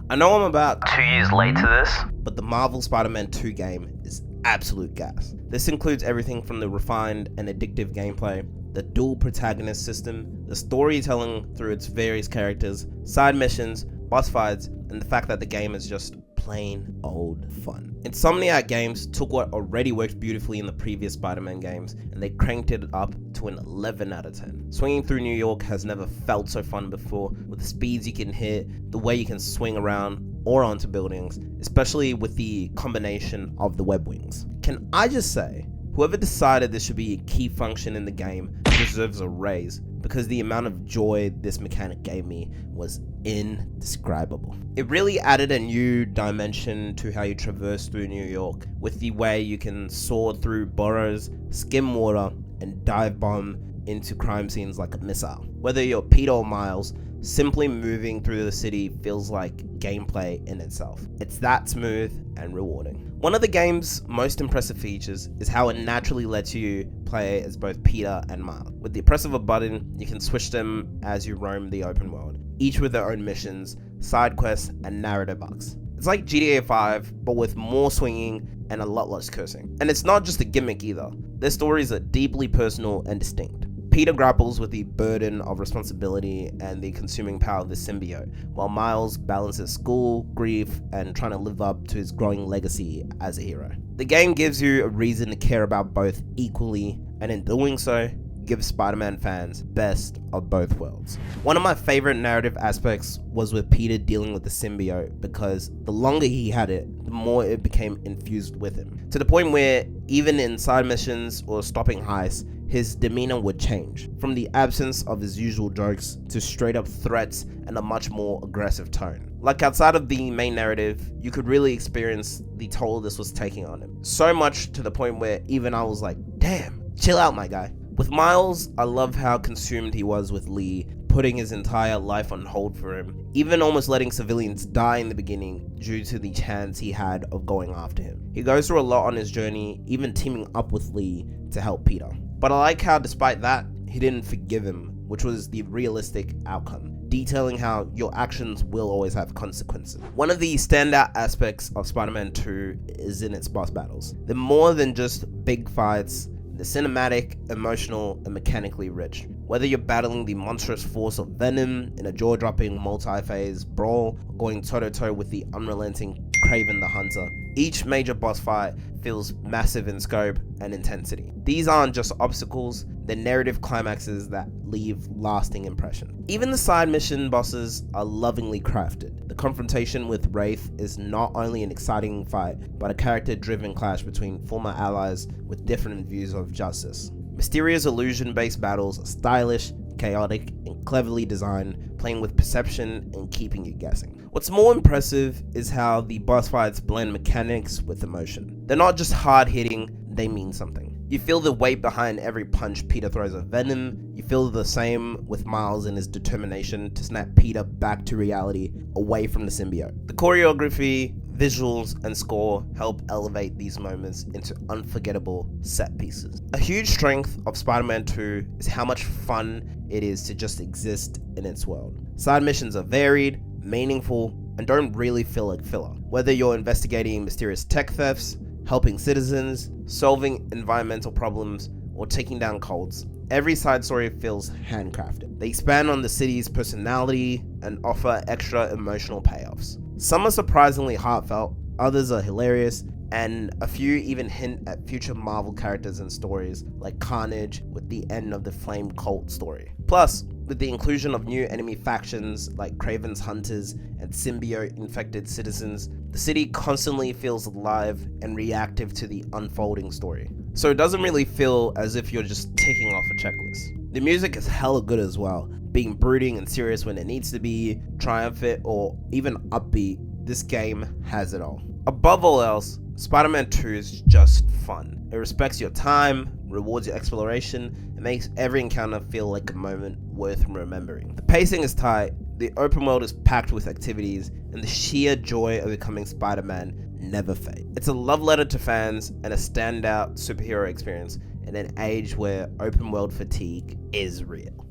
I know I'm about 2 years late to this, but the Marvel Spider-Man 2 game is absolute gas. This includes everything from the refined and addictive gameplay, the dual protagonist system, the storytelling through its various characters, side missions, boss fights, and the fact that the game is just plain old fun. Insomniac Games took what already worked beautifully in the previous Spider-Man games and they cranked it up to an 11 out of 10. Swinging through New York has never felt so fun before, with the speeds you can hit, the way you can swing around or onto buildings, especially with the combination of the web wings. Can I just say, whoever decided this should be a key function in the game deserves a raise, because the amount of joy this mechanic gave me was indescribable. It really added a new dimension to how you traverse through New York, with the way you can soar through boroughs, skim water, and dive bomb into crime scenes like a missile. Whether you're Peter or Miles, simply moving through the city feels like gameplay in itself. It's that smooth and rewarding. One of the game's most impressive features is how it naturally lets you play as both Peter and Miles. With the press of a button, you can switch them as you roam the open world, each with their own missions, side quests, and narrative arcs. It's like GTA 5, but with more swinging and a lot less cursing. And it's not just a gimmick either. Their stories are deeply personal and distinct. Peter grapples with the burden of responsibility and the consuming power of the symbiote, while Miles balances school, grief, and trying to live up to his growing legacy as a hero. The game gives you a reason to care about both equally, and in doing so, gives Spider-Man fans best of both worlds. One of my favorite narrative aspects was with Peter dealing with the symbiote, because the longer he had it, the more it became infused with him, to the point where even in side missions or stopping heists, his demeanor would change, from the absence of his usual jokes to straight up threats and a much more aggressive tone. Like outside of the main narrative, you could really experience the toll this was taking on him. So much to the point where even I was like, damn, chill out my guy. With Miles, I love how consumed he was with Lee, putting his entire life on hold for him, even almost letting civilians die in the beginning due to the chance he had of going after him. He goes through a lot on his journey, even teaming up with Lee to help Peter. But I like how despite that, he didn't forgive him, which was the realistic outcome, detailing how your actions will always have consequences. One of the standout aspects of Spider-Man 2 is in its boss battles. They're more than just big fights. They're cinematic, emotional, and mechanically rich. Whether you're battling the monstrous force of Venom in a jaw-dropping multi-phase brawl, or going toe-to-toe with the unrelenting Kraven the Hunter, each major boss fight feels massive in scope and intensity. These aren't just obstacles, they're narrative climaxes that leave lasting impression. Even the side mission bosses are lovingly crafted. The confrontation with Wraith is not only an exciting fight, but a character-driven clash between former allies with different views of justice. Mysterio's illusion-based battles are stylish, chaotic, and cleverly designed, playing with perception and keeping you guessing. What's more impressive is how the boss fights blend mechanics with emotion. They're not just hard-hitting, they mean something. You feel the weight behind every punch Peter throws at Venom. You feel the same with Miles and his determination to snap Peter back to reality, away from the symbiote. The choreography, visuals, and score help elevate these moments into unforgettable set pieces. A huge strength of Spider-Man 2 is how much fun it is to just exist in its world. Side missions are varied, meaningful, and don't really feel like filler. Whether you're investigating mysterious tech thefts, helping citizens, solving environmental problems, or taking down cults, every side story feels handcrafted. They expand on the city's personality and offer extra emotional payoffs. Some are surprisingly heartfelt, others are hilarious, and a few even hint at future Marvel characters and stories, like Carnage with the end of the Flame Cult story. Plus, with the inclusion of new enemy factions like Kraven's Hunters and symbiote-infected citizens, the city constantly feels alive and reactive to the unfolding story. So it doesn't really feel as if you're just ticking off a checklist. The music is hella good as well, being brooding and serious when it needs to be, triumphant or even upbeat. This game has it all. Above all else, Spider-Man 2 is just fun. It respects your time, rewards your exploration, and makes every encounter feel like a moment worth remembering. The pacing is tight, the open world is packed with activities, and the sheer joy of becoming Spider-Man never fades. It's a love letter to fans and a standout superhero experience in an age where open world fatigue is real.